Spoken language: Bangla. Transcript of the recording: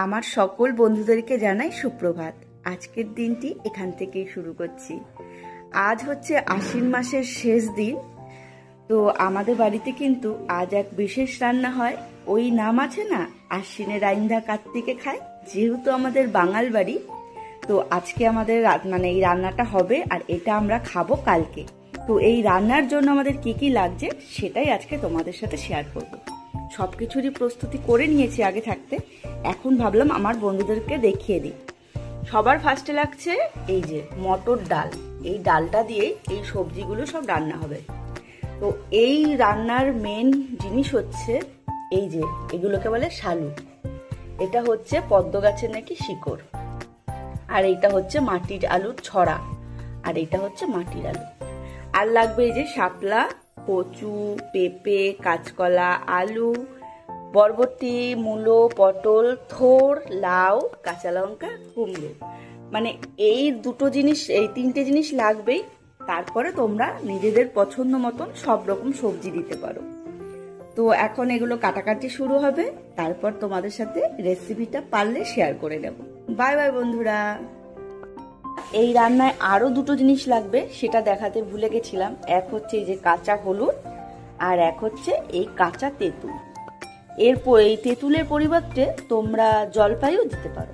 আমার সকল বন্ধুদেরকে জানাই সুপ্রভাত। আজকের দিনটি এখান থেকেই শুরু করছি। আজ হচ্ছে আশ্বিন মাসের শেষ দিন। তো আমাদের বাড়িতে কিন্তু আজ এক বিশেষ রান্না হয়। ওই নাম আছে না, আশ্বিনে রাইন্দা কার্তিকে খায়, যেহেতু আমাদের বাঙাল বাড়ি। তো আজকে আমাদের এই রান্নাটা হবে, আর এটা আমরা খাবো কালকে। তো এই রান্নার জন্য আমাদের কি কি লাগছে সেটাই আজকে তোমাদের সাথে শেয়ার করব। সব কিছুরই প্রস্তুতি করে নিয়েছি আগে থাকতে, এখন ভাবলাম আমার বন্ধুদেরকে দেখিয়ে দিই। সবার ফার্স্টে লাগছে এই যে মটর ডাল। এই ডালটা দিয়ে এই সবজিগুলো সব রান্না হবে। তো এই রান্নার মেন জিনিস হচ্ছে এই যে এগুলোকে বলে শালু। এটা হচ্ছে পদ্ম গাছের নাকি শিকড়, আর এইটা হচ্ছে মাটির আলুর ছড়া, আর এইটা হচ্ছে মাটির আলু। আর লাগবে এই যে শাপলা, কচু, পেঁপে, কাঁচকলা, আলু, বরবটি, মূলো, পটল, থোর, লাউ, কাঁচা লঙ্কা, কুমড়ো। মানে এই তিনটে জিনিস লাগবেই। তারপরে তোমরা নিজেদের পছন্দ মতন সব রকম সবজি দিতে পারো। তো এখন এগুলো কাটাকাটি শুরু হবে, তারপর তোমাদের সাথে রেসিপিটা পারলে শেয়ার করে নেব। বাই বাই বন্ধুরা। এই রান্নায় আরো দুটো জিনিস লাগবে, সেটা দেখাতে ভুলে গেছিলাম। এক হচ্ছে এই যে কাঁচা হলুদ, আর এক হচ্ছে এই কাঁচা তেঁতুল। এই তেঁতুলের পরিবর্তে তোমরা জলপাইও দিতে পারো।